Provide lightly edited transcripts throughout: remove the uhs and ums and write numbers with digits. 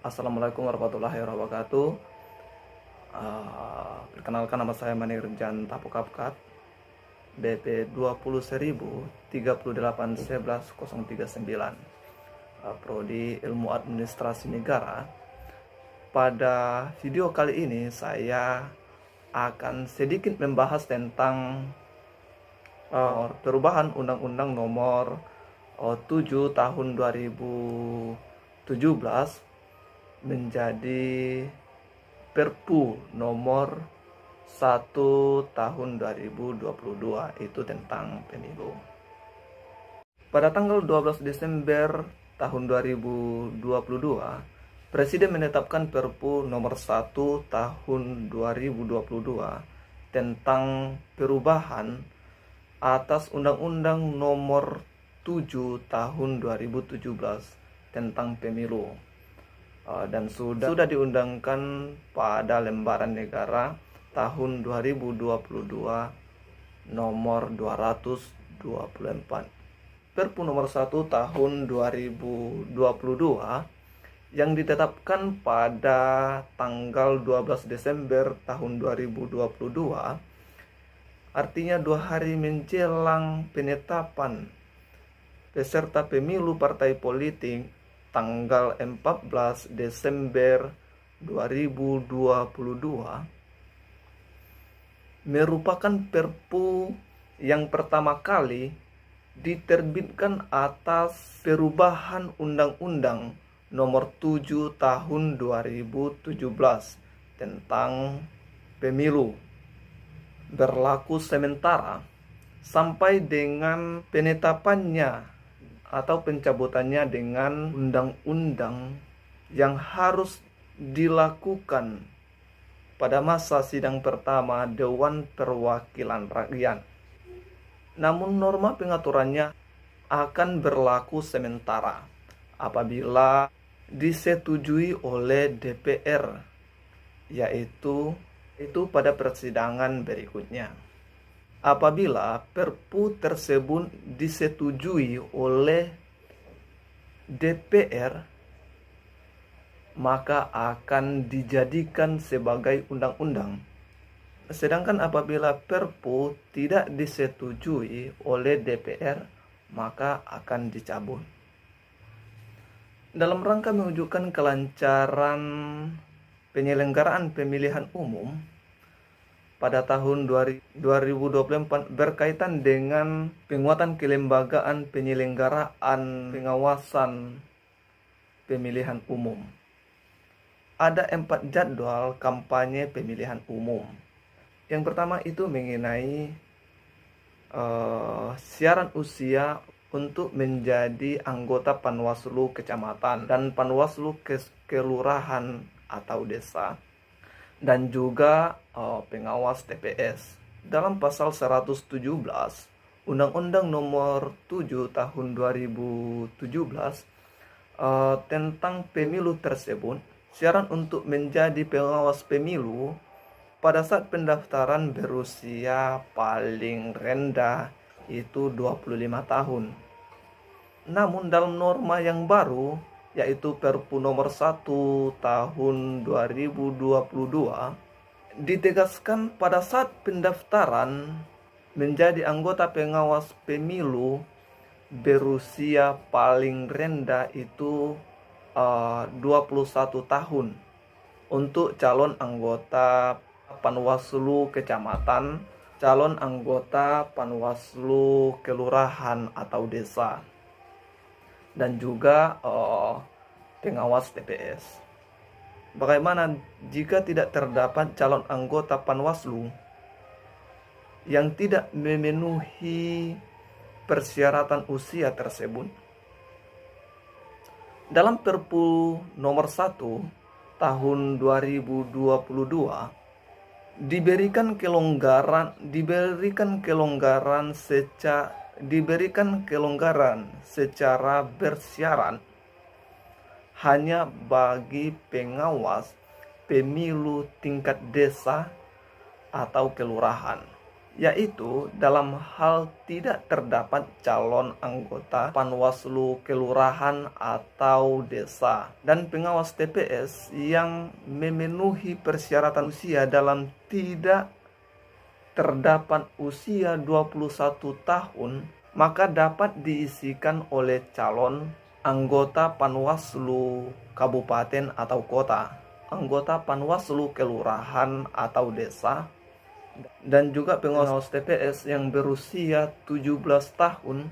Assalamualaikum warahmatullahi wabarakatuh. Perkenalkan, nama saya Manirjan Tapukapkat, BP 20.038.11.039, Prodi Ilmu Administrasi Negara. Pada video kali ini saya akan sedikit membahas tentang perubahan Undang-Undang Nomor 7 Tahun 2017 menjadi Perpu Nomor 1 Tahun 2022, itu tentang pemilu. Pada tanggal 12 Desember tahun 2022, Presiden menetapkan Perpu Nomor 1 Tahun 2022 tentang perubahan atas Undang-Undang Nomor 7 Tahun 2017 tentang pemilu, dan sudah diundangkan pada lembaran negara tahun 2022 nomor 224. Perpu nomor 1 tahun 2022 yang ditetapkan pada tanggal 12 Desember tahun 2022, artinya 2 hari menjelang penetapan peserta pemilu partai politik tanggal 14 Desember 2022, merupakan perpu yang pertama kali diterbitkan atas perubahan Undang-Undang Nomor 7 Tahun 2017 tentang pemilu, berlaku sementara sampai dengan penetapannya atau pencabutannya dengan undang-undang yang harus dilakukan pada masa sidang pertama Dewan Perwakilan Rakyat. Namun norma pengaturannya akan berlaku sementara apabila disetujui oleh DPR, yaitu pada persidangan berikutnya. Apabila Perpu tersebut disetujui oleh DPR, maka akan dijadikan sebagai undang-undang. Sedangkan apabila Perpu tidak disetujui oleh DPR, maka akan dicabut. Dalam rangka mewujudkan kelancaran penyelenggaraan pemilihan umum pada tahun 2024 berkaitan dengan penguatan kelembagaan penyelenggaraan pengawasan pemilihan umum, ada 4 jadwal kampanye pemilihan umum. Yang pertama itu mengenai syarat usia untuk menjadi anggota Panwaslu Kecamatan dan Panwaslu Kelurahan atau Desa, dan juga pengawas TPS. Dalam pasal 117 Undang-Undang Nomor 7 Tahun 2017 tentang pemilu tersebut, syarat untuk menjadi pengawas pemilu pada saat pendaftaran berusia paling rendah itu 25 tahun. Namun dalam norma yang baru, yaitu Perpu Nomor 1 Tahun 2022, ditegaskan pada saat pendaftaran menjadi anggota pengawas pemilu berusia paling rendah itu 21 tahun untuk calon anggota Panwaslu Kecamatan, calon anggota Panwaslu Kelurahan atau Desa, dan juga pengawas TPS. Bagaimana jika tidak terdapat calon anggota Panwaslu yang tidak memenuhi persyaratan usia tersebut? Dalam Perpu Nomor 1 Tahun 2022 diberikan kelonggaran secara bersyarat hanya bagi pengawas pemilu tingkat desa atau kelurahan. yaitu dalam hal tidak terdapat calon anggota Panwaslu kelurahan atau desa dan pengawas TPS yang memenuhi persyaratan usia dalam tidak terdapat usia 21 tahun, maka dapat diisikan oleh calon anggota Panwaslu kabupaten atau kota, anggota Panwaslu kelurahan atau desa, dan juga pengawas TPS yang berusia 17 tahun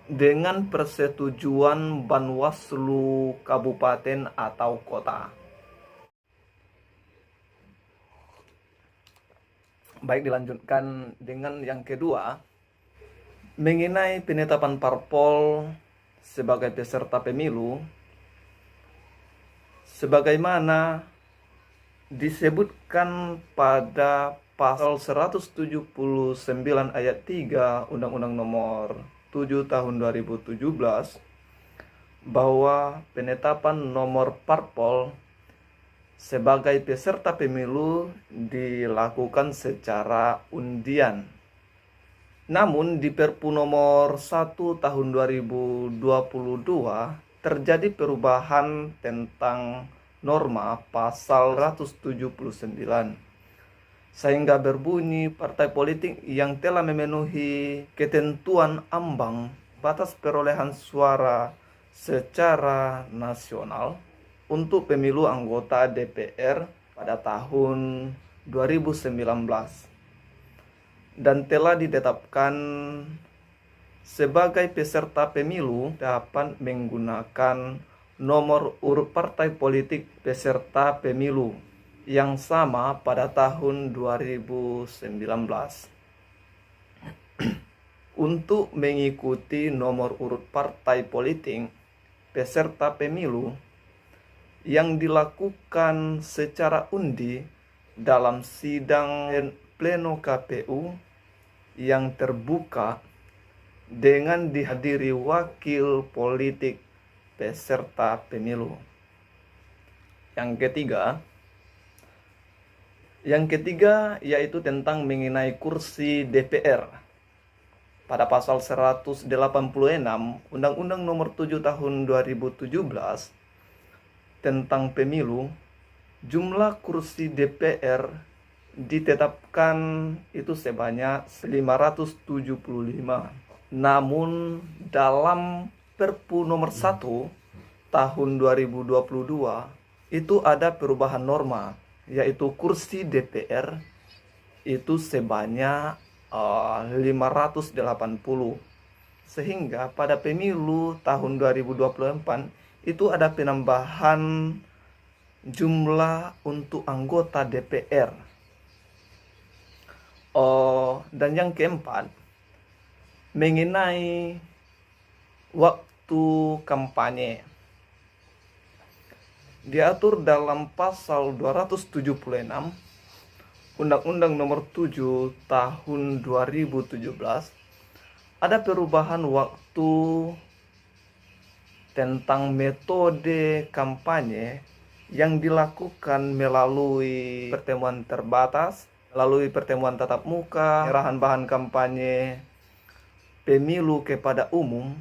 dengan persetujuan Banwaslu kabupaten atau kota. Baik, dilanjutkan dengan yang kedua, mengenai penetapan parpol sebagai peserta pemilu, sebagaimana disebutkan pada pasal 179 ayat 3 Undang-Undang Nomor 7 Tahun 2017 bahwa penetapan nomor parpol sebagai peserta pemilu dilakukan secara undian. Namun di Perpu nomor 1 tahun 2022 terjadi perubahan tentang norma pasal 179 sehingga berbunyi partai politik yang telah memenuhi ketentuan ambang batas perolehan suara secara nasional untuk pemilu anggota DPR pada tahun 2019 dan telah ditetapkan sebagai peserta pemilu dapat menggunakan nomor urut partai politik peserta pemilu yang sama pada tahun 2019. Untuk mengikuti nomor urut partai politik peserta pemilu yang dilakukan secara undi dalam sidang pleno KPU yang terbuka dengan dihadiri wakil politik peserta pemilu. Yang ketiga yaitu tentang mengenai kursi DPR. Pada pasal 186 Undang-Undang Nomor 7 Tahun 2017 tentang pemilu, jumlah kursi DPR ditetapkan itu sebanyak 575. Namun dalam Perpu nomor 1 tahun 2022 itu ada perubahan norma, yaitu kursi DPR itu sebanyak 580. Sehingga pada pemilu tahun 2024 itu ada penambahan jumlah untuk anggota DPR. Dan yang keempat, mengenai waktu kampanye, diatur dalam pasal 276 Undang-Undang Nomor 7 Tahun 2017 ada perubahan waktu tentang metode kampanye yang dilakukan melalui pertemuan terbatas, melalui pertemuan tatap muka, penyerahan bahan kampanye, pemilu kepada umum,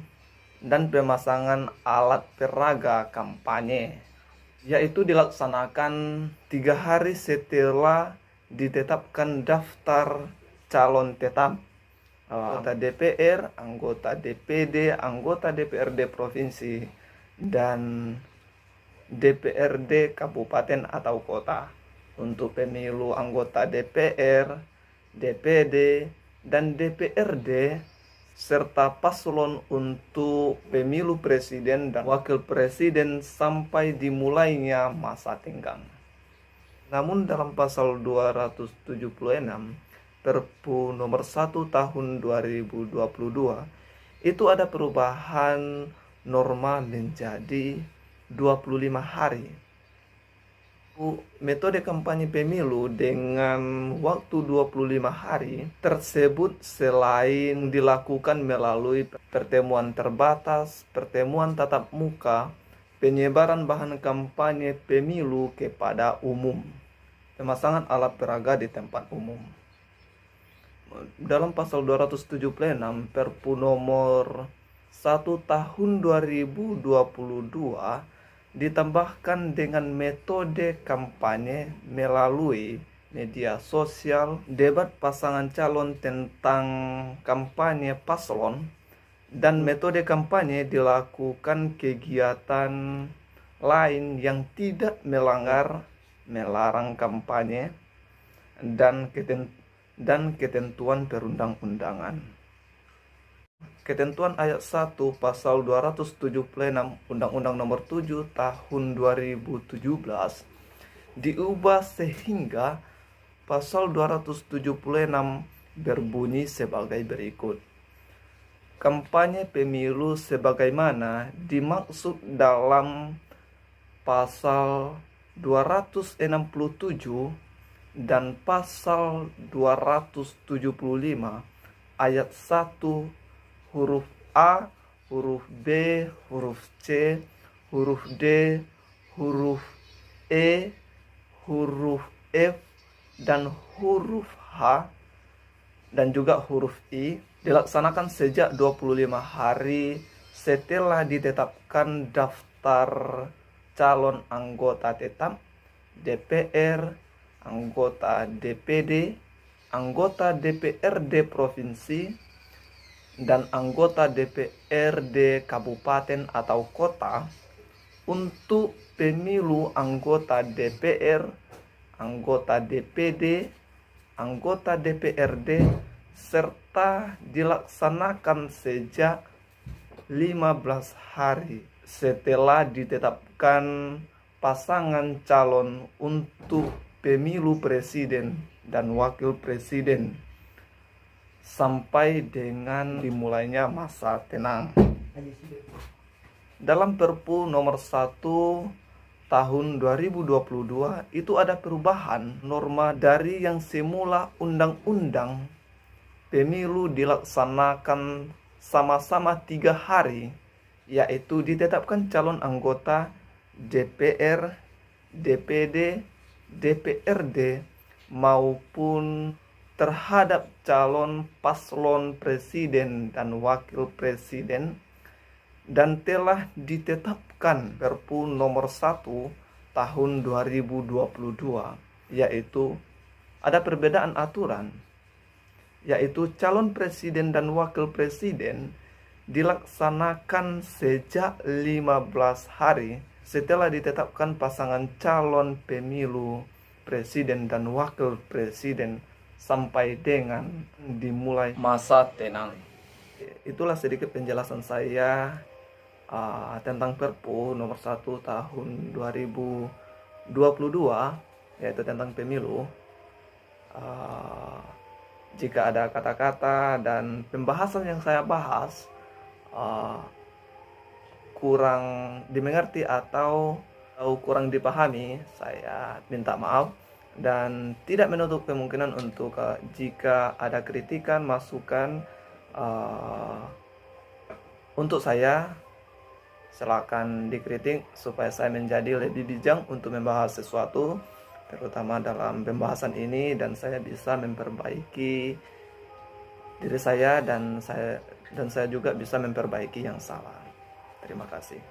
dan pemasangan alat peraga kampanye, yaitu dilaksanakan 3 hari setelah ditetapkan daftar calon tetap anggota DPR, anggota DPD, anggota DPRD provinsi, dan DPRD kabupaten atau kota. Untuk pemilu anggota DPR, DPD, dan DPRD serta paslon untuk pemilu presiden dan wakil presiden sampai dimulainya masa tenggang. Namun dalam pasal 276 Perpu nomor 1 tahun 2022 itu ada perubahan norma menjadi 25 hari. Metode kampanye pemilu dengan waktu 25 hari tersebut selain dilakukan melalui pertemuan terbatas, pertemuan tatap muka, penyebaran bahan kampanye pemilu kepada umum, pemasangan alat peraga di tempat umum. dalam pasal 276 Perpu nomor 1 tahun 2022 ditambahkan dengan metode kampanye melalui media sosial, debat pasangan calon tentang kampanye paslon, dan metode kampanye dilakukan kegiatan lain yang tidak melarang kampanye dan ketentuan perundang-undangan. Ketentuan ayat 1 pasal 276 Undang-Undang Nomor 7 Tahun 2017 diubah sehingga pasal 276 berbunyi sebagai berikut. Kampanye pemilu sebagaimana dimaksud dalam pasal 267 dan pasal 275 ayat 1 huruf A, huruf B, huruf C, huruf D, huruf E, huruf F, dan huruf H, dan juga huruf I dilaksanakan sejak 25 hari setelah ditetapkan daftar calon anggota tetap DPR, anggota DPD, anggota DPRD provinsi, dan anggota DPRD kabupaten atau kota untuk pemilu anggota DPR, anggota DPD, anggota DPRD, serta dilaksanakan sejak 15 hari setelah ditetapkan pasangan calon untuk pemilu presiden dan wakil presiden sampai dengan dimulainya masa tenang. Dalam Perpu nomor 1 tahun 2022 itu ada perubahan norma dari yang semula undang-undang pemilu dilaksanakan sama-sama 3 hari, yaitu ditetapkan calon anggota DPR, DPD, DPRD maupun terhadap calon paslon presiden dan wakil presiden, dan telah ditetapkan Perpu nomor 1 tahun 2022, yaitu ada perbedaan aturan, yaitu calon presiden dan wakil presiden dilaksanakan sejak 15 hari setelah ditetapkan pasangan calon pemilu presiden dan wakil presiden sampai dengan dimulai masa tenang. Itulah sedikit penjelasan saya tentang Perpu nomor 1 tahun 2022, yaitu tentang pemilu. Jika ada kata-kata dan pembahasan yang saya bahas kurang dimengerti atau kurang dipahami, saya minta maaf. Dan tidak menutup kemungkinan untuk jika ada kritikan, masukan untuk saya, silakan dikritik supaya saya menjadi lebih bijak untuk membahas sesuatu, terutama dalam pembahasan ini, dan saya bisa memperbaiki diri saya dan saya juga bisa memperbaiki yang salah. Terima kasih.